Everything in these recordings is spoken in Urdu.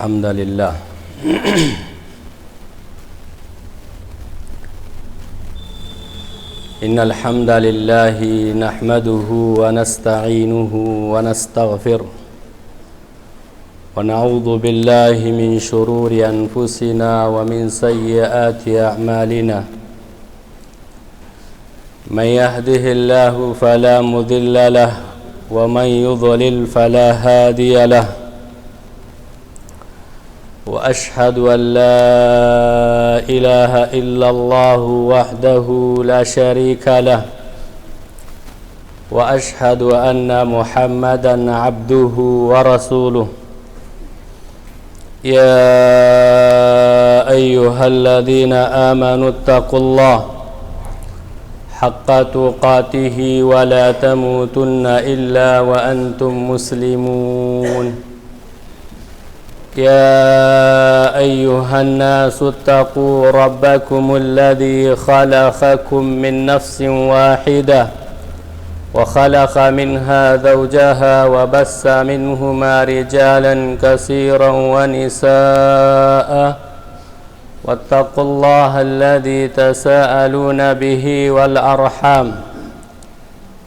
الحمد لله إن الحمد لله نحمده ونستعينه ونستغفره ونعوذ بالله من شرور أنفسنا ومن سيئات أعمالنا من يهده الله فلا مضل له ومن يضلل فلا هادي له وأشهد أن لا إله إلا الله وحده لا شريك له وأشهد أن محمدًا عبده ورسوله يا أيها الذين آمنوا اتقوا الله حق تقاته ولا تموتن إلا وأنتم مسلمون يا أيها الناس اتقوا ربكم الذي خلقكم من نفس واحدة وخلق منها زوجها وبث منهما رجالا كثيرا ونساء واتقوا الله الذي تساءلون به والأرحام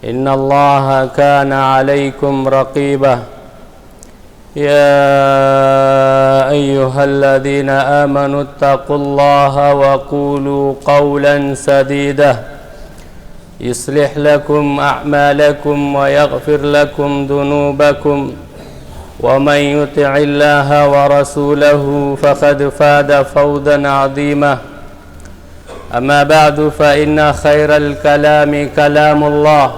إن الله كان عليكم رقيبا يا أيها الذين آمنوا اتقوا الله وقولوا قولا سديدا يصلح لكم أعمالكم ويغفر لكم ذنوبكم ومن يطع الله ورسوله فقد فاز فوزا عظيما أما بعد فإن خير الكلام كلام الله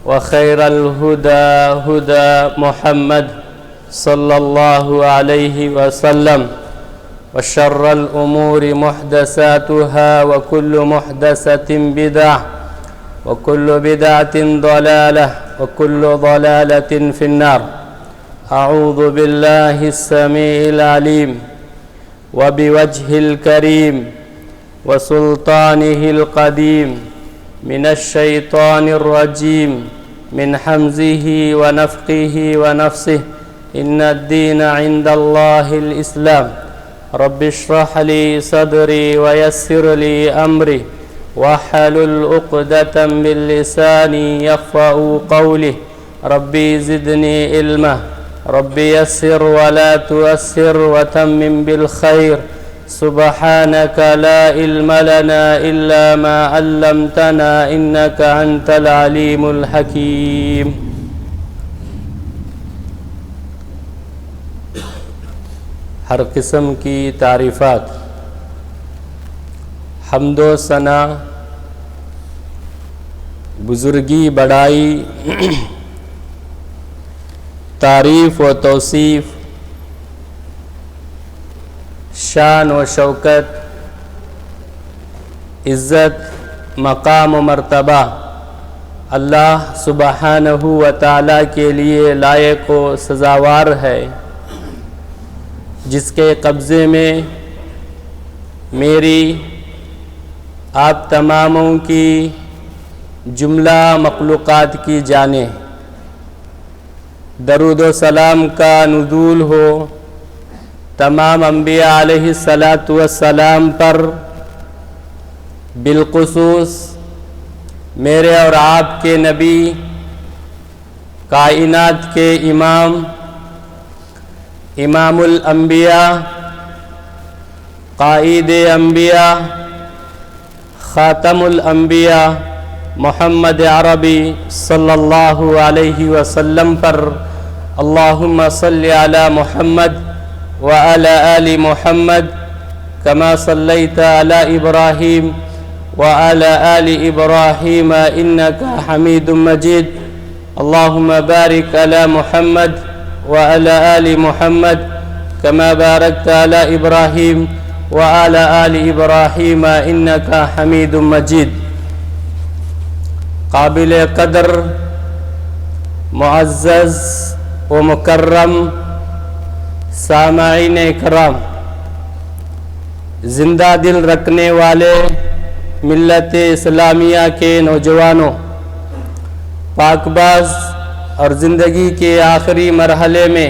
وخير الهدى هدى محمد صلى الله عليه وسلم وشر الأمور محدثاتها وكل محدثة بدعة وكل بدعة ضلالة وكل ضلالة في النار أعوذ بالله السميع العليم وبوجه الكريم وسلطانه القديم من الشيطان الرجيم من حمزه ونفخه ونفسه إن الدين عند الله الإسلام رب اشرح لي صدري ويسر لي أمري واحلل عقدة من لساني يفقهوا قولي ربي زدني علما ربي يسر ولا تؤسر وتمم بالخير سبحانك لا علم لنا إلا ما علمتنا إنك أنت العليم الحكيم ہر قسم کی تعریفات حمد و ثنا بزرگی بڑائی تعریف و توصیف شان و شوکت عزت مقام و مرتبہ اللہ سبحانہ و تعالیٰ کے لیے لائق و سزاوار ہے، جس کے قبضے میں میری آپ تماموں کی جملہ مخلوقات کی جانیں درود و سلام کا نزول ہو تمام انبیاء علیہ السلام پر، بالخصوص میرے اور آپ کے نبی کائنات کے امام الانبیاء قائد انبیاء خاتم الانبیاء محمد عربی صلی اللہ علیہ وسلم پر اللہم صلی علی محمد وعلی آل محمد کما صلیت علی ابراہیم وعلی آل ابراہیم انکا حمید مجید اللہم بارک علی محمد وعلى آل محمد كما باركت على إبراهيم وعلى آل إبراهيم إنك حميد مجيد. قابل قدر معزز و مکرم سامعین اکرام، زندہ دل رکھنے والے ملت اسلامیہ کے نوجوانوں، پاک باز اور زندگی کے آخری مرحلے میں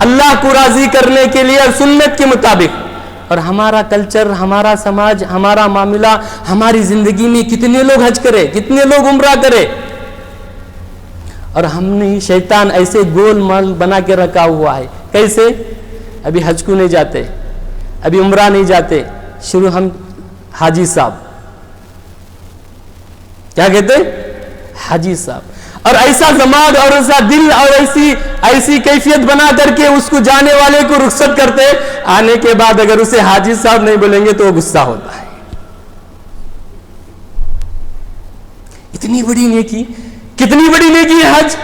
اللہ کو راضی کرنے کے لیے اور سنت کے مطابق. اور ہمارا کلچر، ہمارا سماج، ہمارا معاملہ، ہماری زندگی میں کتنے لوگ حج کرے، کتنے لوگ عمرہ کرے، اور ہم نے شیطان ایسے گول مال بنا کے رکھا ہوا ہے. کیسے؟ ابھی حج کو نہیں جاتے، ابھی عمرہ نہیں جاتے، شروع ہم حاجی صاحب، کیا کہتے؟ حاجی صاحب. اور ایسا دماغ اور ایسا دل اور ایسی کیفیت بنا کر کے اس کو جانے والے کو رخصت کرتے، آنے کے بعد اگر اسے حاجی صاحب نہیں بولیں گے تو وہ غصہ ہوتا ہے. اتنی بڑی نیکی، کتنی بڑی نیکی ہے حج.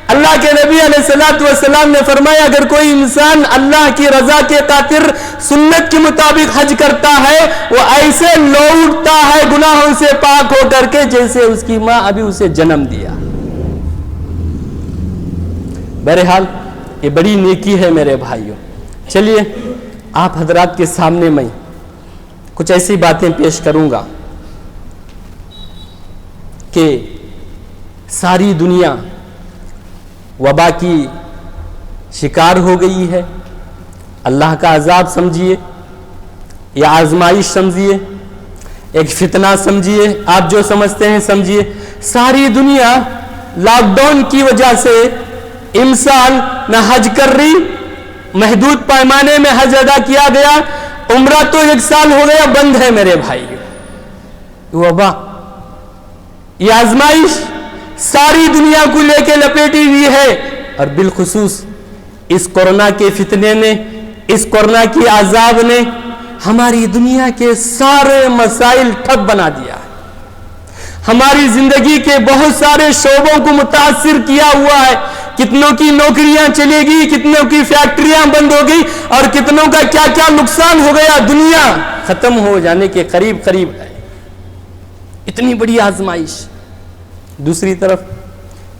اللہ کے نبی علیہ الصلوۃ والسلام نے فرمایا اگر کوئی انسان اللہ کی رضا کے خاطر سنت کے مطابق حج کرتا ہے، وہ ایسے لوٹتا ہے گناہوں سے پاک ہو کر کے جیسے اس کی ماں ابھی اسے جنم دیا. بہرحال یہ بڑی نیکی ہے میرے بھائیوں. چلیے آپ حضرات کے سامنے میں کچھ ایسی باتیں پیش کروں گا کہ ساری دنیا وبا کی شکار ہو گئی ہے. اللہ کا عذاب سمجھیے یا آزمائش سمجھیے، ایک فتنہ سمجھیے، آپ جو سمجھتے ہیں سمجھیے. ساری دنیا لاک ڈاؤن کی وجہ سے انسان نہ حج کر رہی، محدود پیمانے میں حج ادا کیا گیا، عمرہ تو 1 سال ہو گیا بند ہے میرے بھائی. وبا، یہ آزمائش ساری دنیا کو لے کے لپیٹی ہوئی ہے، اور بالخصوص اس کورونا کے فتنے نے، اس کورونا کی عذاب نے ہماری دنیا کے سارے مسائل ٹھپ بنا دیا ہے. ہماری زندگی کے بہت سارے شعبوں کو متاثر کیا ہوا ہے. کتنوں کی نوکریاں چلے گی، کتنوں کی فیکٹریاں بند ہو گئی، اور کتنوں کا کیا کیا نقصان ہو گیا. دنیا ختم ہو جانے کے قریب ہے. اتنی بڑی آزمائش. دوسری طرف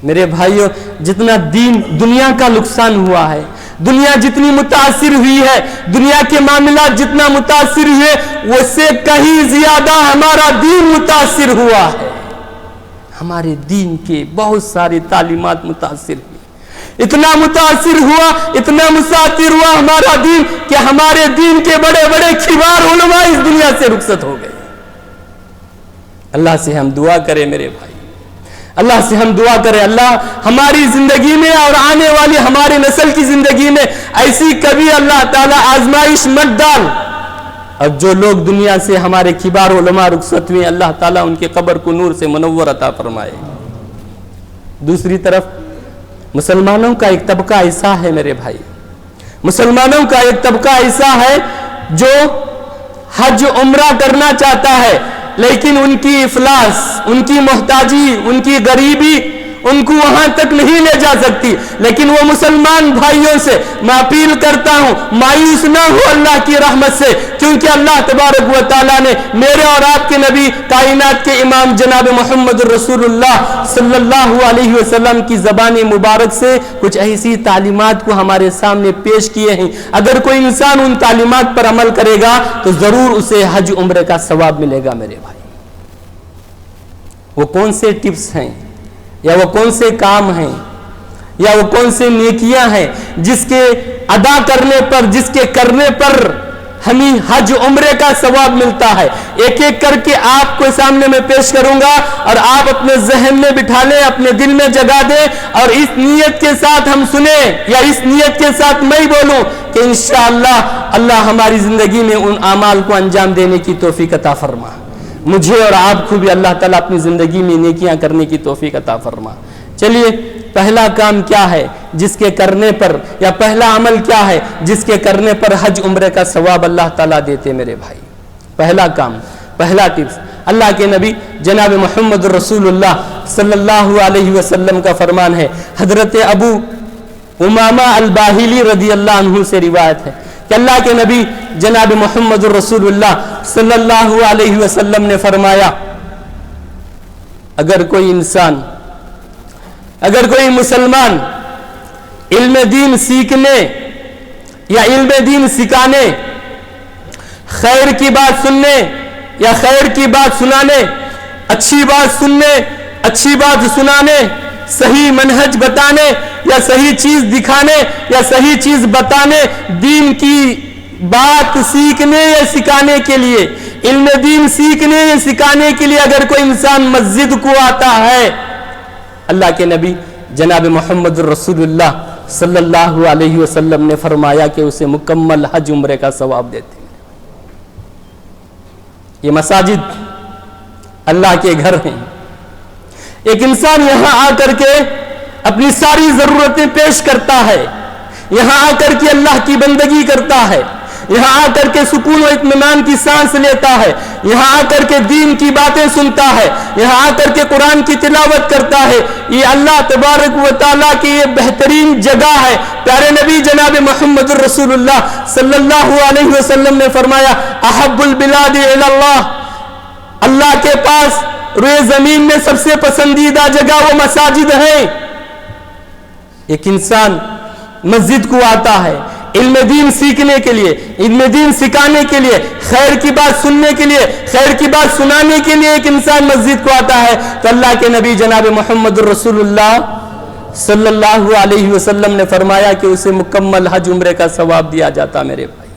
میرے بھائیوں جتنا دنیا کا نقصان ہوا ہے، دنیا جتنی متاثر ہوئی ہے، دنیا کے معاملات جتنا متاثر ہوئے، وہ سے کہیں زیادہ ہمارا دین متاثر ہوا ہے. ہمارے دین کے بہت ساری تعلیمات متاثر ہوئی. اتنا متاثر ہوا، اتنا متاثر ہوا ہمارا دین کہ ہمارے دین کے بڑے بڑے کبار علماء اس دنیا سے رخصت ہو گئے. اللہ سے ہم دعا کریں میرے بھائی، اللہ سے ہم دعا کریں اللہ ہماری زندگی میں اور آنے والی ہماری نسل کی زندگی میں ایسی کبھی اللہ تعالیٰ آزمائش مت ڈال. اور جو لوگ دنیا سے ہمارے کبار علماء رخصت ہوئے، اللہ تعالیٰ ان کے قبر کو نور سے منور عطا فرمائے. دوسری طرف مسلمانوں کا ایک طبقہ ایسا ہے میرے بھائی، مسلمانوں کا ایک طبقہ ایسا ہے جو حج عمرہ کرنا چاہتا ہے، لیکن ان کی افلاس، ان کی محتاجی، ان کی غریبی ان کو وہاں تک نہیں لے جا سکتی. لیکن وہ مسلمان بھائیوں سے میں اپیل کرتا ہوں مایوس نہ ہو اللہ کی رحمت سے، کیونکہ اللہ تبارک و تعالیٰ نے میرے اور آپ کے نبی کائنات کے امام جناب محمد رسول اللہ صلی اللہ علیہ وسلم کی زبان مبارک سے کچھ ایسی تعلیمات کو ہمارے سامنے پیش کیے ہیں. اگر کوئی انسان ان تعلیمات پر عمل کرے گا تو ضرور اسے حج عمرے کا ثواب ملے گا میرے بھائی. وہ کون سے ٹپس ہیں یا وہ کون سے کام ہیں یا وہ کون سے نیکیاں ہیں جس کے ادا کرنے پر، جس کے کرنے پر ہمیں حج عمرے کا ثواب ملتا ہے؟ ایک ایک کر کے آپ کو سامنے میں پیش کروں گا، اور آپ اپنے ذہن میں بٹھا لیں، اپنے دل میں جگا دیں، اور اس نیت کے ساتھ ہم سنیں یا اس نیت کے ساتھ میں بولوں کہ انشاءاللہ اللہ ہماری زندگی میں ان اعمال کو انجام دینے کی توفیق عطا فرما. مجھے اور آپ کو بھی اللہ تعالیٰ اپنی زندگی میں نیکیاں کرنے کی توفیق عطا فرما. چلیے پہلا کام کیا ہے جس کے کرنے پر، یا پہلا عمل کیا ہے جس کے کرنے پر حج عمرے کا ثواب اللہ تعالیٰ دیتے میرے بھائی؟ پہلا کام، پہلا ٹپس اللہ کے نبی جناب محمد رسول اللہ صلی اللہ علیہ وسلم کا فرمان ہے. حضرت ابو امامہ الباہلی رضی اللہ عنہ سے روایت ہے کہ اللہ کے نبی جناب محمد رسول اللہ صلی اللہ علیہ وسلم نے فرمایا اگر کوئی انسان، اگر کوئی مسلمان علم دین سیکھنے یا علم دین سکھانے، خیر کی بات سننے یا خیر کی بات سنانے، اچھی بات سننے، اچھی بات سنانے، صحیح منہج بتانے یا صحیح چیز دکھانے یا صحیح چیز بتانے، دین کی بات سیکھنے یا سکھانے کے لیے، علم دین سیکھنے یا سکھانے کے لیے اگر کوئی انسان مسجد کو آتا ہے، اللہ کے نبی جناب محمد رسول اللہ صلی اللہ علیہ وسلم نے فرمایا کہ اسے مکمل حج عمرے کا ثواب دیتے ہیں۔ یہ مساجد اللہ کے گھر ہیں۔ ایک انسان یہاں آ کر کے اپنی ساری ضرورتیں پیش کرتا ہے، یہاں آ کر کے اللہ کی بندگی کرتا ہے، یہاں آ کر کے سکون و اطمینان کی سانس لیتا ہے، یہاں آ کر کے دین کی باتیں سنتا ہے، یہاں آ کر کے قرآن کی تلاوت کرتا ہے۔ یہ اللہ تبارک و تعالیٰ کی یہ بہترین جگہ ہے۔ پیارے نبی جناب محمد رسول اللہ صلی اللہ علیہ وسلم نے فرمایا احب البلاد الی اللہ، اللہ کے پاس روئے زمین میں سب سے پسندیدہ جگہ وہ مساجد ہے۔ ایک انسان مسجد کو آتا ہے علم دین سیکھنے کے لیے، علم دین سکھانے کے لیے، خیر کی بات سننے کے لیے، خیر کی بات سنانے کے لیے ایک انسان مسجد کو آتا ہے تو اللہ کے نبی جناب محمد رسول اللہ صلی اللہ علیہ وسلم نے فرمایا کہ اسے مکمل حج عمرے کا ثواب دیا جاتا۔ میرے بھائی،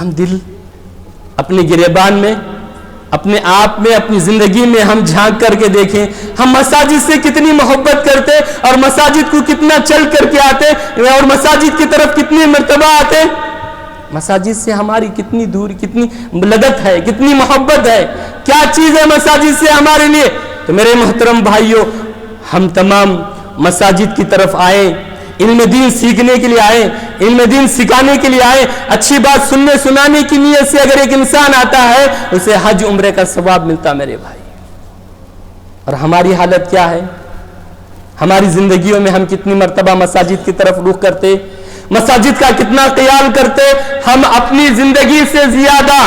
ہم دل اپنے گریبان میں، اپنے آپ میں، اپنی زندگی میں ہم جھانک کر کے دیکھیں، ہم مساجد سے کتنی محبت کرتے اور مساجد کو کتنا چل کر کے آتے اور مساجد کی طرف کتنی مرتبہ آتے۔ مساجد سے ہماری کتنی دور، کتنی لگت ہے، کتنی محبت ہے، کیا چیز ہے مساجد سے ہمارے لیے۔ تو میرے محترم بھائیوں، ہم تمام مساجد کی طرف آئیں، علم دین سیکھنے کے لیے آئے، علم دین سکھانے کے لیے آئے۔ اچھی بات سننے سنانے کی نیت سے اگر ایک انسان آتا ہے اسے حج عمرے کا ثواب ملتا میرے بھائی۔ اور ہماری حالت کیا ہے؟ ہماری زندگیوں میں ہم کتنی مرتبہ مساجد کی طرف رخ کرتے، مساجد کا کتنا خیال کرتے۔ ہم اپنی زندگی سے زیادہ،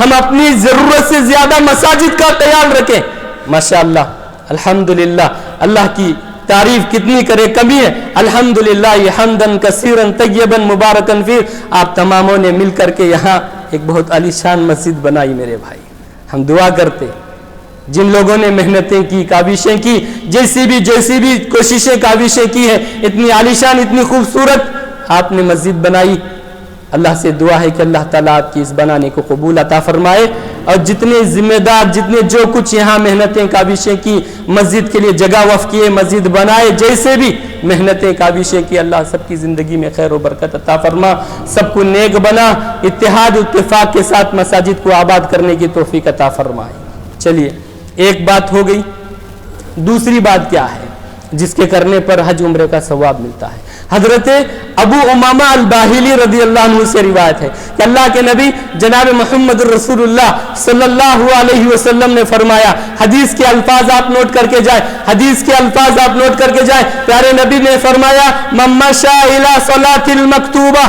ہم اپنی ضرورت سے زیادہ مساجد کا خیال رکھیں۔ ماشاءاللہ، الحمدللہ، اللہ کی تعریف کتنی کرے کمی ہے۔ الحمدللہ حمدن کثیرن طیبن مبارکن فی۔ آپ تماموں نے مل کر کے یہاں ایک بہت عالی شان مسجد بنائی میرے بھائی۔ ہم دعا کرتے جن لوگوں نے محنتیں کی، کاوشیں کی، جیسی بھی کوششیں کاوشیں کی ہیں، اتنی عالی شان، اتنی خوبصورت آپ نے مسجد بنائی۔ اللہ سے دعا ہے کہ اللہ تعالیٰ آپ کی اس بنانے کو قبول عطا فرمائے، اور جتنے ذمہ دار، جتنے جو کچھ یہاں محنتیں کاوشیں کی، مسجد کے لیے جگہ وقف کیے، مسجد بنائے، جیسے بھی محنتیں کاوشیں کی، اللہ سب کی زندگی میں خیر و برکت عطا فرما، سب کو نیک بنا، اتحاد اتفاق کے ساتھ مساجد کو آباد کرنے کی توفیق عطا فرمائے۔ چلیے، ایک بات ہو گئی، دوسری بات کیا ہے جس کے کرنے پر حج عمرے کا ثواب ملتا ہے؟ حضرت ابو امامہ الباہلی رضی اللہ عنہ سے روایت ہے کہ اللہ کے نبی جناب محمد رسول اللہ صلی اللہ علیہ وسلم نے فرمایا، حدیث کے الفاظ آپ نوٹ کر کے جائیں، حدیث کے الفاظ آپ نوٹ کر کے جائیں۔ پیارے نبی نے فرمایا من مشى الى صلاة المکتوبہ،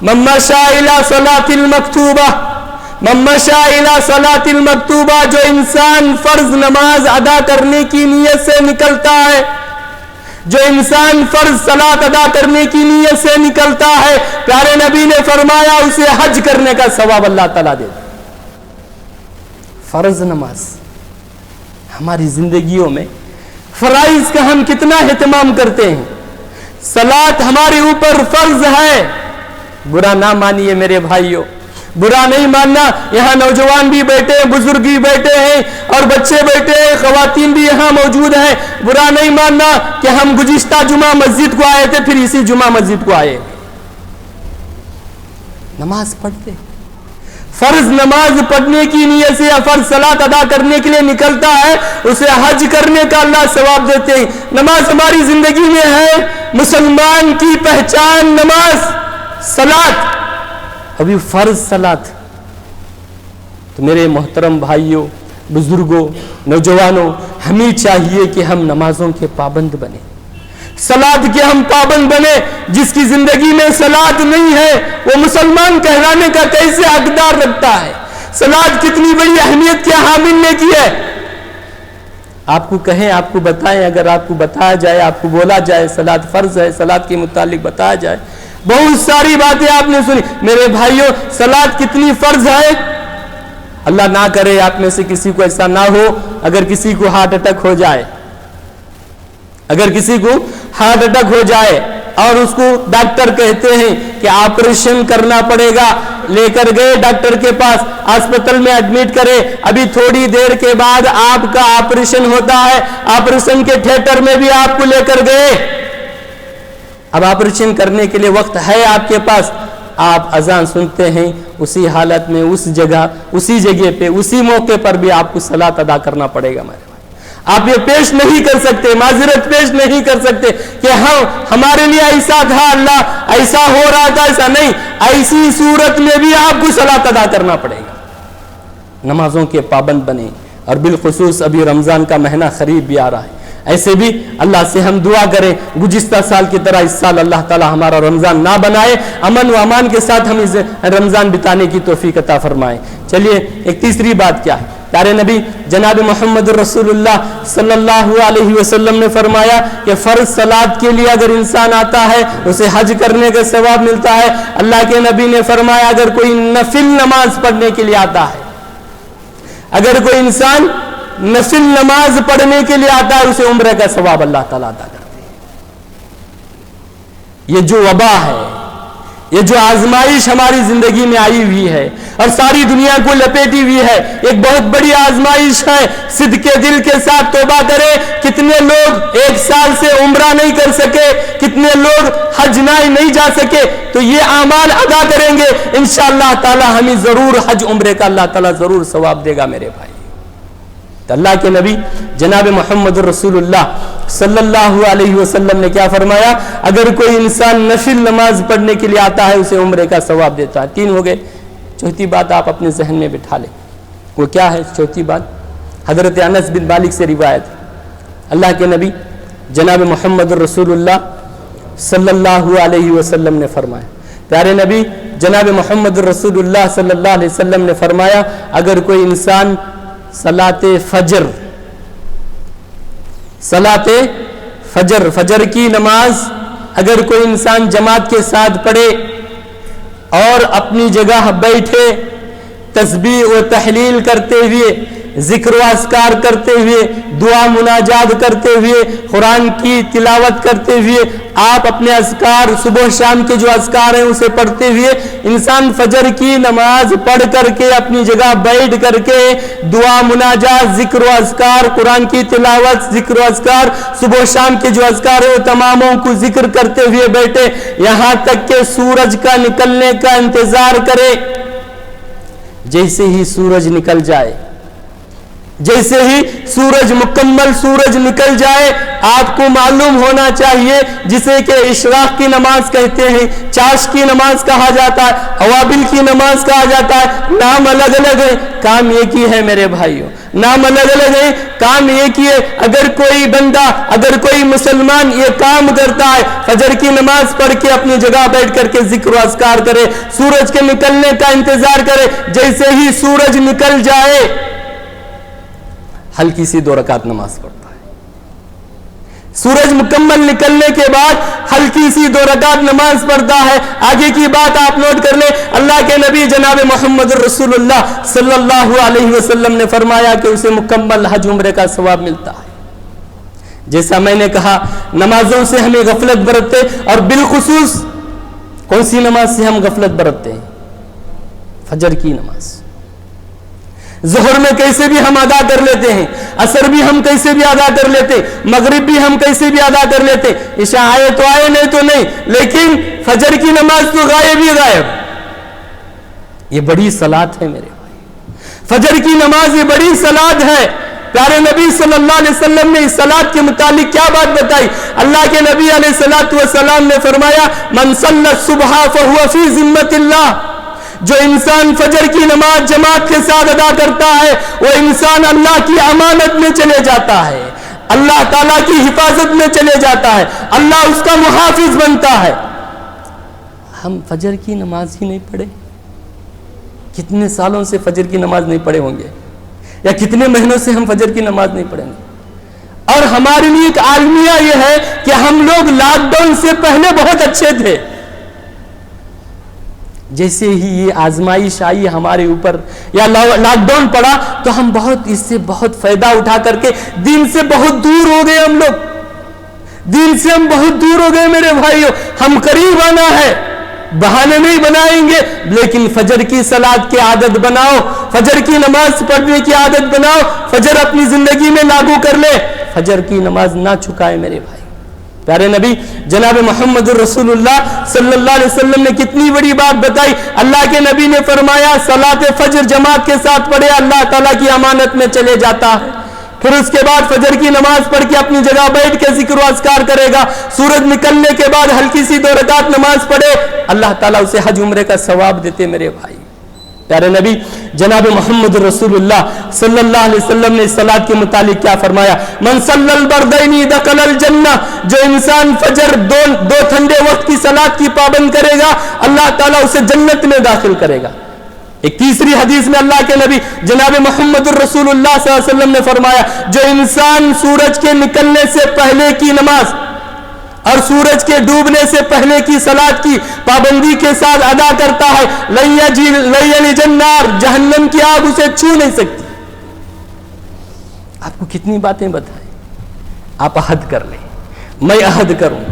من مشى الى صلاة المکتوبہ، من مشى الى صلاة المکتوبہ، جو انسان فرض نماز ادا کرنے کی نیت سے نکلتا ہے، جو انسان فرض صلاۃ ادا کرنے کی نیت سے نکلتا ہے، پیارے نبی نے فرمایا اسے حج کرنے کا ثواب اللہ تعالیٰ دے۔ فرض نماز ہماری زندگیوں میں فرائض کا ہم کتنا اہتمام کرتے ہیں۔ صلاۃ ہمارے اوپر فرض ہے، برا نہ مانیے میرے بھائیوں، برا نہیں ماننا۔ یہاں نوجوان بھی بیٹھے ہیں، بزرگ بھی بیٹھے ہیں، اور بچے بیٹھے ہیں، خواتین بھی یہاں موجود ہیں۔ برا نہیں ماننا کہ ہم گزشتہ جمعہ مسجد کو آئے تھے، پھر اسی جمعہ مسجد کو آئے، نماز پڑھتے، فرض نماز پڑھنے کی نیت سے یا فرض صلاۃ ادا کرنے کے لیے نکلتا ہے، اسے حج کرنے کا اللہ ثواب دیتے ہیں۔ نماز ہماری زندگی میں ہے، مسلمان کی پہچان نماز، صلاۃ، ابھی فرض صلاۃ۔ تو میرے محترم بھائیوں، بزرگوں، نوجوانوں، ہمیں چاہیے کہ ہم نمازوں کے پابند بنیں، صلاۃ کے ہم پابند بنیں۔ جس کی زندگی میں صلاۃ نہیں ہے وہ مسلمان کہلانے کا کیسے حقدار رکھتا ہے؟ صلاۃ کتنی بڑی اہمیت کے حامل نے کی ہے۔ آپ کو کہیں، آپ کو بتائیں، اگر آپ کو بتایا جائے، آپ کو بولا جائے صلاۃ فرض ہے، صلاۃ کے متعلق بتایا جائے، بہت ساری باتیں آپ نے سنی۔ میرے بھائیوں، صلاۃ کتنی فرض ہے، اللہ نہ کرے آپ میں سے کسی کو ایسا نہ ہو، اگر کسی کو ہارٹ اٹیک ہو جائے اگر کسی کو ہارٹ اٹیک ہو جائے اور اس کو ڈاکٹر کہتے ہیں کہ آپریشن کرنا پڑے گا، لے کر گئے ڈاکٹر کے پاس، ہسپتال میں ایڈمٹ کرے، ابھی تھوڑی دیر کے بعد آپ کا آپریشن ہوتا ہے، آپریشن کے تھیٹر میں بھی آپ کو لے کر گئے، اب آپریشن کرنے کے لیے وقت ہے آپ کے پاس، آپ اذان سنتے ہیں، اسی حالت میں اسی جگہ پہ اسی موقع پر بھی آپ کو صلاۃ ادا کرنا پڑے گا۔ میرے آپ یہ پیش نہیں کر سکتے، معذرت پیش نہیں کر سکتے کہ ہمارے لیے ایسا تھا، اللہ ایسا ہو رہا تھا، ایسا نہیں، ایسی صورت میں بھی آپ کو صلاۃ ادا کرنا پڑے گا۔ نمازوں کے پابند بنے، اور بالخصوص ابھی رمضان کا مہینہ قریب بھی آ رہا ہے، ایسے بھی اللہ سے ہم دعا کریں گزشتہ سال کی طرح اس سال اللہ تعالی ہمارا رمضان نہ بنائے، امن و امان کے ساتھ ہم اس رمضان بتانے کی توفیق عطا فرمائے۔ چلیے ایک تیسری بات کیا ہے، پیارے نبی جناب محمد رسول اللہ صلی اللہ علیہ وسلم نے فرمایا کہ فرض صلات کے لیے اگر انسان آتا ہے اسے حج کرنے کا ثواب ملتا ہے۔ اللہ کے نبی نے فرمایا اگر کوئی نفل نماز پڑھنے کے لیے آتا ہے، اگر کوئی انسان نفل نماز پڑھنے کے لیے آتا ہے اسے عمرے کا ثواب اللہ تعالیٰ عطا کرتے ہیں۔ یہ جو وبا ہے، یہ جو آزمائش ہماری زندگی میں آئی ہوئی ہے اور ساری دنیا کو لپیٹی ہوئی ہے، ایک بہت بڑی آزمائش ہے۔ صدقے دل کے ساتھ توبہ کرے، کتنے لوگ ایک سال سے عمرہ نہیں کر سکے، کتنے لوگ حج نہیں جا سکے، تو یہ اعمال ادا کریں گے انشاءاللہ تعالی ہمیں ضرور حج عمرے کا اللہ تعالیٰ ضرور ثواب دے گا میرے بھائی۔ تو اللہ کے نبی جناب محمد رسول اللہ صلی اللہ علیہ وسلم نے کیا فرمایا، اگر کوئی انسان نفل نماز پڑھنے کے لیے آتا ہے اسے عمرے کا ثواب دیتا ہے۔ تین ہو گئے، چوتھی بات آپ اپنے ذہن میں بٹھا لیں، وہ کیا ہے چوتھی بات؟ حضرت انس بن مالک سے روایت، اللہ کے نبی جناب محمد رسول اللہ صلی اللہ علیہ وسلم نے فرمایا، پیارے نبی جناب محمد رسول اللہ صلی اللہ علیہ وسلم نے فرمایا اگر کوئی انسان صلاۃ فجر کی نماز اگر کوئی انسان جماعت کے ساتھ پڑھے اور اپنی جگہ بیٹھے تسبیح و تحلیل کرتے ہوئے، ذکر و اذکار کرتے ہوئے، دعا مناجات کرتے ہوئے، قرآن کی تلاوت کرتے ہوئے، آپ اپنے اذکار صبح شام کے جو اذکار ہیں اسے پڑھتے ہوئے انسان فجر کی نماز پڑھ کر کے اپنی جگہ بیٹھ کر کے دعا مناجات، ذکر و اذکار، قرآن کی تلاوت، ذکر و اذکار، صبح شام کے جو اذکار ہیں وہ تماموں کو ذکر کرتے ہوئے بیٹھے یہاں تک کہ سورج کا نکلنے کا انتظار کرے۔ جیسے ہی سورج نکل جائے، جیسے ہی سورج مکمل سورج نکل جائے، آپ کو معلوم ہونا چاہیے جسے کہ اشراق کی نماز کہتے ہیں، چاش کی نماز کہا جاتا ہے، اوابل کی نماز کہا جاتا ہے، نام الگ الگ ہے، کام ایک ہی ہے میرے بھائیوں، نام الگ الگ ہے، کام ایک ہی ہے۔ اگر کوئی بندہ، اگر کوئی مسلمان یہ کام کرتا ہے، فجر کی نماز پڑھ کے اپنی جگہ بیٹھ کر کے ذکر و اذکار کرے، سورج کے نکلنے کا انتظار کرے، جیسے ہی سورج نکل جائے ہلکی سی 2 رکعت نماز پڑھتا ہے، سورج مکمل نکلنے کے بعد ہلکی سی 2 رکعت نماز پڑھتا ہے۔ آگے کی بات آپ نوٹ کر لیں، اللہ کے نبی جناب محمد رسول اللہ صلی اللہ علیہ وسلم نے فرمایا کہ اسے مکمل حج عمرے کا ثواب ملتا ہے۔ جیسا میں نے کہا نمازوں سے ہمیں غفلت برتتے، اور بالخصوص کون سی نماز سے ہم غفلت برتتے ہیں؟ فجر کی نماز۔ ظہر میں کیسے بھی ہم ادا کر لیتے ہیں، عصر بھی ہم کیسے بھی ادا کر لیتے، مغرب بھی ہم کیسے بھی ادا کر لیتے، عشاء آئے تو آئے نہیں تو نہیں، لیکن فجر کی نماز تو غائب ہی غائب۔ یہ بڑی صلات ہے میرے بھائی، فجر کی نماز یہ بڑی صلات ہے۔ پیارے نبی صلی اللہ علیہ وسلم نے اس صلات کے متعلق کیا بات بتائی؟ اللہ کے نبی علیہ الصلوۃ والسلام نے فرمایا من صلی الصبح فهو فی ذمۃ اللہ، جو انسان فجر کی نماز جماعت کے ساتھ ادا کرتا ہے وہ انسان اللہ کی امانت میں چلے جاتا ہے، اللہ تعالیٰ کی حفاظت میں چلے جاتا ہے، اللہ اس کا محافظ بنتا ہے۔ ہم فجر کی نماز ہی نہیں پڑھے، کتنے سالوں سے فجر کی نماز نہیں پڑھے ہوں گے، یا کتنے مہینوں سے ہم فجر کی نماز نہیں پڑھیں گے۔ اور ہمارے لیے ایک عالمیہ یہ ہے کہ ہم لوگ لاک ڈاؤن سے پہلے بہت اچھے تھے، جیسے ہی یہ آزمائش آئی ہمارے اوپر یا لاک ڈاؤن پڑا تو ہم اس سے بہت فائدہ اٹھا کر کے دین سے بہت دور ہو گئے ہم لوگ۔ دین سے ہم بہت دور ہو گئے میرے بھائیوں. ہم قریب آنا ہے, بہانے نہیں بنائیں گے, لیکن فجر کی صلاۃ کی عادت بناؤ, فجر کی نماز پڑھنے کی عادت بناؤ, فجر اپنی زندگی میں لاگو کر لے, فجر کی نماز نہ چھکائے میرے بھائی. پیارے نبی جناب محمد رسول اللہ صلی اللہ علیہ وسلم نے کتنی بڑی بات بتائی. اللہ کے نبی نے فرمایا صلاۃ فجر جماعت کے ساتھ پڑھے اللہ تعالیٰ کی امانت میں چلے جاتا ہے. پھر اس کے بعد فجر کی نماز پڑھ کے اپنی جگہ بیٹھ کے ذکر و اذکار کرے گا. سورج نکلنے کے بعد ہلکی سی 2 رکعت نماز پڑھے, اللہ تعالیٰ اسے حج عمرے کا ثواب دیتے میرے بھائی. پیارے نبی جناب محمد رسول اللہ صلی اللہ علیہ وسلم نے اس صلاۃ کے متعلق کیا فرمایا؟ من صلی البردین دخل الجنہ, جو انسان فجر دو ٹھنڈے وقت کی صلاۃ کی پابند کرے گا اللہ تعالیٰ اسے جنت میں داخل کرے گا. ایک تیسری حدیث میں اللہ کے نبی جناب محمد رسول اللہ صلی اللہ علیہ وسلم نے فرمایا جو انسان سورج کے نکلنے سے پہلے کی نماز اور سورج کے ڈوبنے سے پہلے کی صلاۃ کی پابندی کے ساتھ ادا کرتا ہے لن یلج النار, جہنم کی آگ اسے چھو نہیں سکتی. آپ کو کتنی باتیں بتائیں, آپ عہد کر لیں, میں عہد کروں,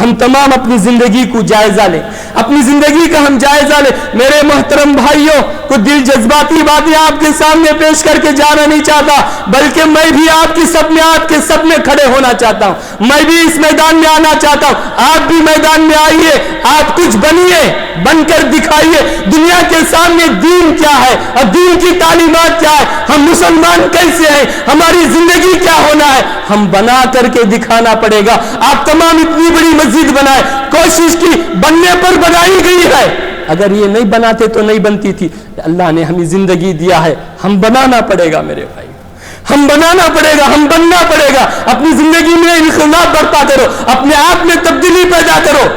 ہم تمام اپنی زندگی کو جائزہ لیں, اپنی زندگی کا ہم جائزہ لیں. میرے محترم بھائیوں, کو دل جذباتی باتیں آپ کے سامنے پیش کر کے جانا نہیں چاہتا, بلکہ میں بھی آپ کے سب میں کھڑے ہونا چاہتا ہوں. میں بھی اس میدان میں آنا چاہتا ہوں, آپ بھی میدان میں آئیے, آپ کچھ بنیے, بن کر دکھائیے دنیا کے سامنے دین کیا ہے اور دین کی تعلیمات کیا ہے, ہم مسلمان کیسے ہیں, ہماری زندگی کیا ہونا ہے, ہم بنا کر کے دکھانا پڑے گا. آپ تمام اتنی بڑی مسجد بنائے, کوشش کی, بننے پر بنائی گئی ہے, اگر یہ نہیں بناتے تو نہیں بنتی تھی. اللہ نے ہمیں زندگی دیا ہے, ہم بنانا پڑے گا میرے بھائی, ہم بنانا پڑے گا, ہم بننا پڑے گا. اپنی زندگی میں انقلاب برپا کرو, اپنے آپ میں تبدیلی پیدا کرو,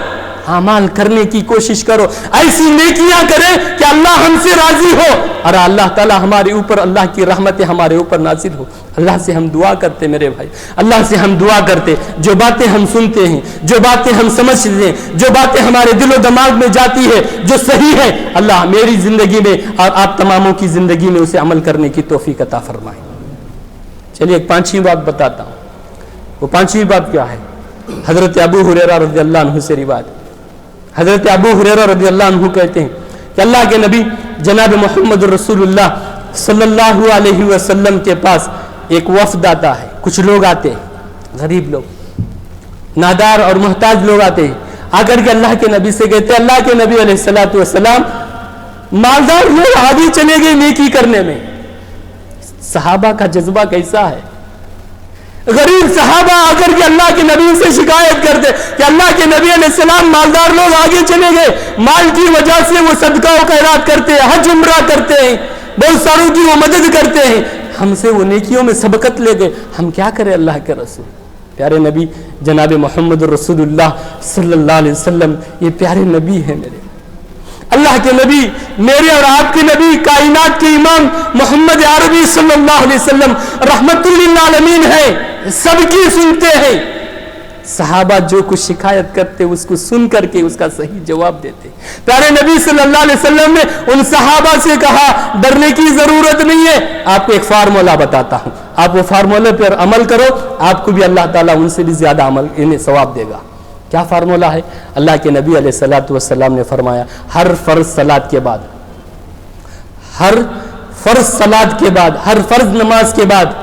اعمال کرنے کی کوشش کرو, ایسی نیکیاں کریں کہ اللہ ہم سے راضی ہو اور اللہ تعالیٰ ہمارے اوپر, اللہ کی رحمتیں ہمارے اوپر نازل ہو. اللہ سے ہم دعا کرتے میرے بھائی, اللہ سے ہم دعا کرتے, جو باتیں ہم سنتے ہیں, جو باتیں ہم سمجھتے ہیں, جو باتیں ہمارے دل و دماغ میں جاتی ہے, جو صحیح ہے, اللہ میری زندگی میں اور آپ تماموں کی زندگی میں اسے عمل کرنے کی توفیق عطا فرمائے. چلیے ایک 5ویں بات بتاتا ہوں. وہ 5ویں بات کیا ہے؟ حضرت ابو ہریرہ رضی اللہ عنہ سے روایت. حضرت ابو ہریرہ رضی اللہ عنہ کہتے ہیں کہ اللہ کے نبی جناب محمد رسول اللہ صلی اللہ علیہ وسلم کے پاس ایک وفد آتا ہے. کچھ لوگ آتے ہیں, غریب لوگ, نادار اور محتاج لوگ آتے ہیں, آ کر کے اللہ کے نبی سے کہتے ہیں اللہ کے نبی علیہ الصلوۃ والسلام مالدار لوگ آگے چلے گئے نیکی کرنے میں. صحابہ کا جذبہ کیسا ہے, غریب صحابہ آ کر کے اللہ کے نبی سے شکایت کرتے کہ اللہ کے نبی علیہ السلام مالدار لوگ آگے چلے گئے, مال کی وجہ سے وہ صدقہ و خیرات کرتے ہیں, حج عمرہ کرتے ہیں, بہت ساروں کی وہ مدد کرتے ہیں, ہم سے وہ نیکیوں میں سبقت لے گئے, ہم کیا کریں اللہ کے رسول. پیارے نبی جناب محمد رسول اللہ صلی اللہ علیہ وسلم یہ پیارے نبی ہیں میرے, اللہ کے نبی, میرے اور آپ کے نبی, کائنات کے امام محمد عربی صلی اللہ علیہ وسلم رحمت للعالمین ہے, سب کی سنتے ہیں. صحابہ جو کچھ شکایت کرتے اس کو سن کر کے اس کا صحیح جواب دیتے. پیارے نبی صلی اللہ علیہ وسلم نے ان صحابہ سے کہا ڈرنے کی ضرورت نہیں ہے, آپ کو ایک فارمولہ بتاتا ہوں, آپ وہ فارمولے پر عمل کرو, آپ کو بھی اللہ تعالیٰ ان سے بھی زیادہ عمل انہیں ثواب دے گا. کیا فارمولہ ہے؟ اللہ کے نبی علیہ الصلوۃ والسلام نے فرمایا ہر فرض صلاۃ کے بعد, ہر فرض صلاۃ کے بعد, ہر فرض نماز کے بعد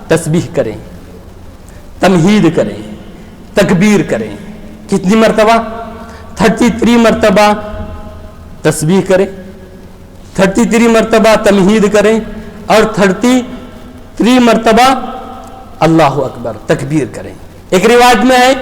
تسبیح کریں, تمہید کریں, تکبیر کریں. کتنی مرتبہ؟ 33 مرتبہ تسبیح کریں, 33 مرتبہ تمہید کریں اور 33 مرتبہ اللہ اکبر تکبیر کریں. ایک روایت میں ہے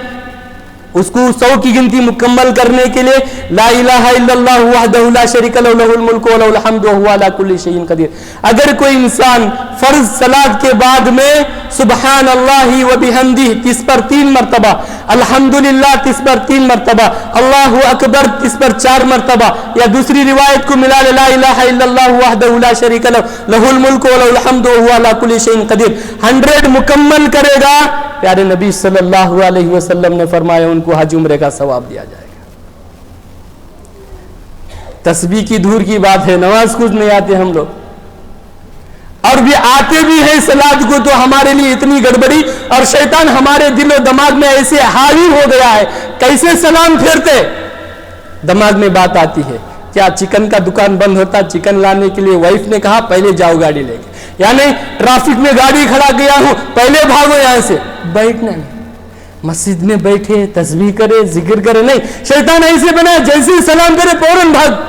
اس کو 100 کی گنتی مکمل کرنے کے لیے لا الہ الا اللہ وحدہ لا شریک لہ لہ الملک و لہ الحمد وہو علی کل شیء قدیر. اگر کوئی انسان فرض صلاۃ کے بعد میں سبحان اللہ و بحمدہ اس پر 3 مرتبہ, الحمدللہ اس پر 3 مرتبہ, اللہ اکبر اس پر 4 مرتبہ, یا دوسری روایت کو ملا لے لا الہ الا اللہ وحدہ لا شریک لہ لہ الملک و لہ الحمد وہو علی کل شیء قدیر 100 مکمل کرے گا, پیارے نبی صلی اللہ علیہ وسلم نے فرمایا ان کو حج عمرے کا ثواب دیا جائے گا. تسبیح کی دور کی بات ہے, نماز کچھ نہیں آتے ہم لوگ, اور بھی آتے بھی ہیں سلاد کو تو ہمارے لیے اتنی گڑبڑی، اور شیطان ہمارے دل و دماغ میں ایسے حاوی ہو گیا ہے، کیسے سلام پھیرتے؟ دماغ میں بات آتی ہے، کیا چکن کا دکان بند ہوتا، چکن لانے کے لیے وائف نے کہا پہلے جاؤ گاڑی لے کے، یعنی ٹریفک میں گاڑی کھڑا گیا ہوں پہلے بھاگو یہاں سے، بیٹھنا نہیں، مسجد میں بیٹھے تسبیح کرے ذکر کرے نہیں، شیطان ایسے بنا جیسے سلام کرے فوراً بھاگ۔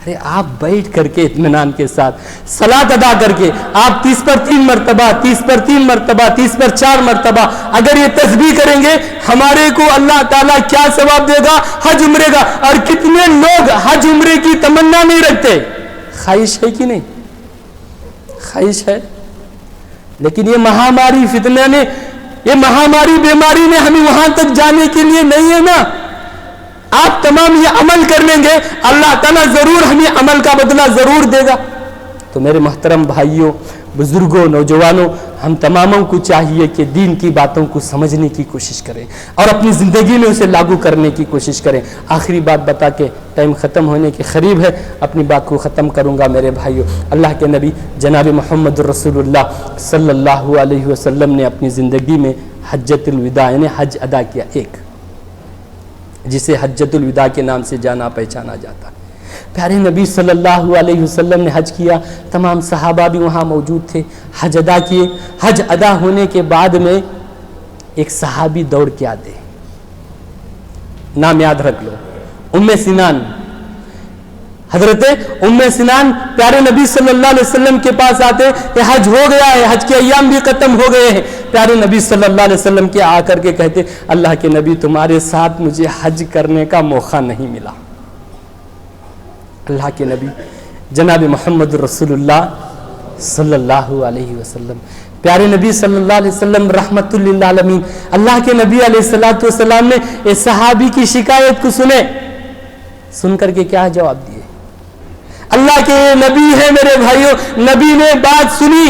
ارے آپ بیٹھ کر کے اطمینان کے ساتھ صلاۃ ادا کر کے آپ 30 پر 3 مرتبہ 30 پر 3 مرتبہ 30 پر 4 مرتبہ اگر یہ تسبیح کریں گے، ہمارے کو اللہ تعالیٰ کیا ثواب دے گا؟ حج عمرے کا۔ اور کتنے لوگ حج عمرے کی تمنا نہیں رکھتے؟ خواہش ہے کہ نہیں؟ خواہش ہے، لیکن یہ مہاماری فتنہ نے، یہ مہاماری بیماری نے ہمیں وہاں تک جانے کے لیے نہیں ہے نا۔ آپ تمام یہ عمل کر لیں گے، اللہ تعالیٰ ضرور ہمیں عمل کا بدلہ ضرور دے گا۔ تو میرے محترم بھائیوں، بزرگوں، نوجوانوں، ہم تماموں کو چاہیے کہ دین کی باتوں کو سمجھنے کی کوشش کریں اور اپنی زندگی میں اسے لاگو کرنے کی کوشش کریں۔ آخری بات بتا کے ٹائم ختم ہونے کے قریب ہے، اپنی بات کو ختم کروں گا میرے بھائیوں۔ اللہ کے نبی جناب محمد رسول اللہ صلی اللہ علیہ وسلم نے اپنی زندگی میں حجۃ الوداع یعنی حج ادا کیا، ایک جسے حجۃ الوداع کے نام سے جانا پہچانا جاتا ہے۔ پیارے نبی صلی اللہ علیہ وسلم نے حج کیا، تمام صحابہ بھی وہاں موجود تھے، حج ادا کیے۔ حج ادا ہونے کے بعد میں ایک صحابی دوڑ کے آتے، نام یاد رکھ لو، ام سنان۔ حضرت ام سنان پیارے نبی صلی اللہ علیہ وسلم کے پاس آتے کہ حج ہو گیا ہے، حج کے ایام بھی ختم ہو گئے ہیں۔ پیارے نبی صلی اللہ علیہ وسلم کے آ کر کے کہتے، اللہ کے نبی تمہارے ساتھ مجھے حج کرنے کا موقع نہیں ملا۔ اللہ کے نبی جناب محمد رسول اللہ صلی اللہ علیہ وسلم، پیارے نبی صلی اللہ علیہ وسلم رحمت للعالمین، اللہ کے نبی علیہ الصلوۃ والسلام نے اس صحابی کی شکایت کو سن کر کے کیا جواب دیے؟ اللہ کے نبی ہے میرے بھائیوں، نبی نے بات سنی،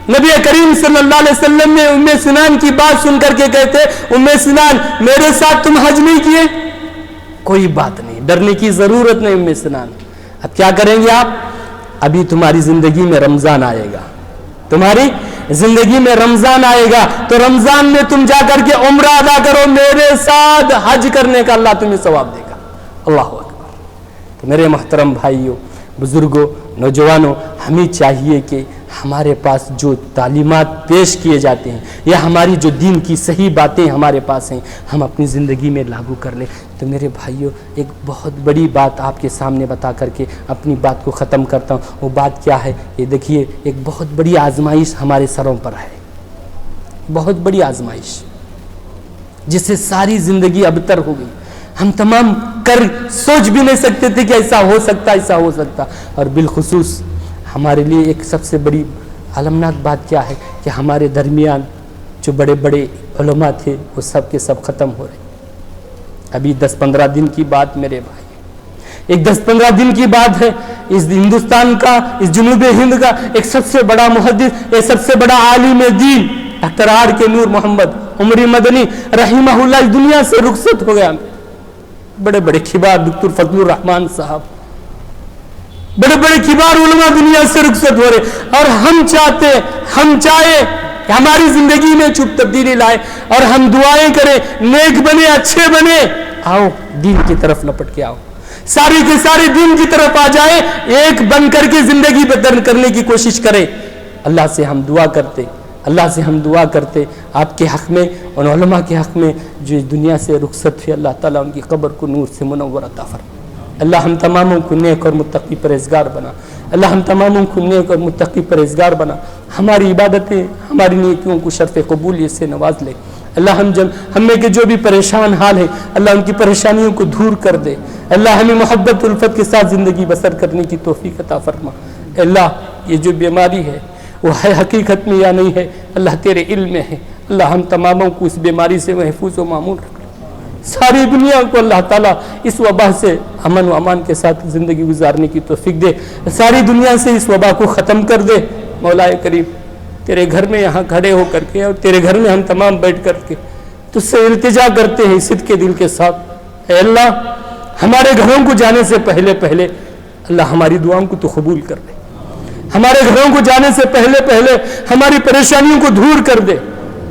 نبی کریم صلی اللہ علیہ وسلم نے ام سنان کی بات سن کر کے کہتے، ام سنان میرے ساتھ تم حج نہیں کیے؟ کوئی بات نہیں، ڈرنے کی ضرورت نہیں ام سنان۔ اب کیا کریں گے آپ؟ ابھی تمہاری زندگی میں رمضان آئے گا، تمہاری زندگی میں رمضان آئے گا، تو رمضان میں تم جا کر کے عمرہ ادا کرو، میرے ساتھ حج کرنے کا اللہ تمہیں ثواب دے گا۔ اللہ اکبر۔ تو میرے محترم بھائیوں، بزرگوں، نوجوانوں، ہمیں چاہیے کہ ہمارے پاس جو تعلیمات پیش کیے جاتے ہیں یا ہماری جو دین کی صحیح باتیں ہمارے پاس ہیں، ہم اپنی زندگی میں لاگو کر لیں۔ تو میرے بھائیوں، ایک بہت بڑی بات آپ کے سامنے بتا کر کے اپنی بات کو ختم کرتا ہوں۔ وہ بات کیا ہے؟ یہ دیکھیے، ایک بہت بڑی آزمائش ہمارے سروں پر ہے، بہت بڑی آزمائش جس سے ساری زندگی ابتر ہو گئی۔ ہم تمام سوچ بھی نہیں سکتے تھے کہ ایسا ہو سکتا، ایسا ہو سکتا۔ اور بالخصوص ہمارے لیے ایک سب سے بڑی علمناک بات کیا ہے کہ ہمارے درمیان جو بڑے بڑے علماء تھے وہ سب کے سب ختم ہو رہے۔ ابھی 10-15 دن کی بات میرے بھائی، ایک 10-15 دن کی بات ہے، اس ہندوستان کا، اس جنوب ہند کا ایک سب سے بڑا محدث، ایک سب سے بڑا عالم دین ڈاکٹر آر کے نور محمد عمری مدنی رحمہ اللہ اس دنیا سے رخصت ہو گیا۔ بڑے بڑے کبار دکتور فضل الرحمان صاحب، بڑے بڑے کبار علماء دنیا سے رخصت ہو رہے، اور ہم چاہے کہ ہماری زندگی میں چھپ تبدیلی لائے اور ہم دعائیں کریں، نیک بنے، اچھے بنے۔ آؤ دین کی طرف لپٹ کے آؤ، سارے کے سارے دین کی طرف آ جائے، ایک بن کر کے زندگی بدل کرنے کی کوشش کریں۔ اللہ سے ہم دعا کرتے آپ کے حق میں، ان علماء کے حق میں جو اس دنیا سے رخصت تھے، اللہ تعالیٰ ان کی قبر کو نور سے منور عطا فرمائے۔ اللہ ہم تماموں کو نیک اور متقی پرہیزگار بنا، اللہ ہم تماموں کو نیک اور متقی پرہیزگار بنا، ہماری عبادتیں، ہماری نیکیوں کو شرف قبولیت سے نواز لے۔ اللہ ہم میں کے جو بھی پریشان حال ہیں، اللہ ان کی پریشانیوں کو دور کر دے۔ اللہ ہمیں محبت الفت کے ساتھ زندگی بسر کرنے کی توفیق عطا فرما۔ اللہ یہ جو بیماری ہے وہ ہے حقیقت میں یا نہیں ہے، اللہ تیرے علم میں ہے۔ اللہ ہم تماموں کو اس بیماری سے محفوظ و معمول رکھ، ساری دنیا کو اللہ تعالیٰ اس وبا سے امن و امان کے ساتھ زندگی گزارنے کی توفیق دے، ساری دنیا سے اس وبا کو ختم کر دے۔ مولا کریم، تیرے گھر میں یہاں کھڑے ہو کر کے اور تیرے گھر میں ہم تمام بیٹھ کر کے تجھ سے التجا کرتے ہیں صدق کے دل کے ساتھ، اے اللہ ہمارے گھروں کو جانے سے پہلے اللہ ہماری دعاؤں کو تو قبول کر لے، ہمارے گھروں کو جانے سے پہلے ہماری پریشانیوں کو دور کر دے.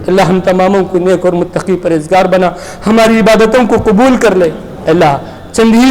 اللہ ہم تماموں کو نیک اور متقی پرہیزگار بنا, ہماری عبادتوں کو قبول کر لے. اللہ چند ہی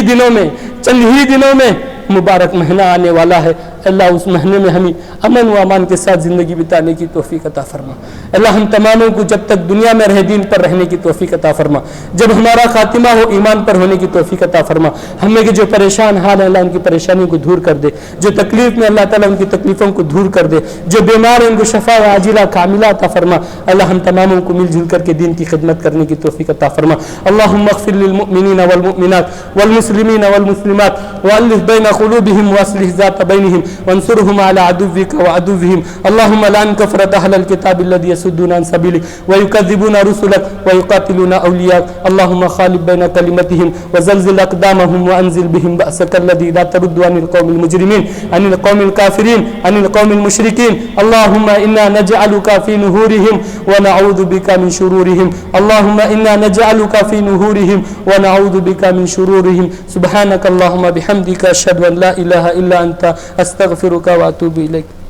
دنوں میں مبارک مہینہ آنے والا ہے. اللہ اس مہینے میں ہمیں امن و امان کے ساتھ زندگی بتانے کی توفیق عطا فرما. اللہ ہم تماموں کو جب تک دنیا میں رہے دین پر رہنے کی توفیق عطا فرما, جب ہمارا خاتمہ ہو ایمان پر ہونے کی توفیق عطا فرما. ہمیں کہ جو پریشان حال ہیں اللہ ان کی پریشانیوں کو دور کر دے, جو تکلیف میں اللہ تعالیٰ ان کی تکلیفوں کو دور کر دے, جو بیمار ہیں ان کو شفا عاجلہ کاملہ عطا فرما. اللہ ہم تماموں کو مل جل کر کے دین کی خدمت کرنے کی توفیق عطا فرما. اللہم اغفر للمؤمنین والمؤمنات والمسلمین والمسلمات والف بین قلوبہم واصلح ذات بینہم وانصرهم على عدوك وعدوهم. اللهم لعن كفرة أهل الكتاب الذي يصدون عن سبيلك ويكذبون رسلك ويقاتلون أولياءك. اللهم خالف بين كلمتهم وزلزل أقدامهم وأنزل بهم بأسك الذي لا ترد عن القوم المجرمين, عن القوم الكافرين, عن القوم المشركين. اللهم إنا نجعلك في نهورهم ونعوذ بك من شرورهم. اللهم إنا نجعلك في نهورهم ونعوذ بك من شرورهم. سبحانك اللهم بحمدك أشهد أن لا إله إلا أنت أستغفرك وأتوب إليك.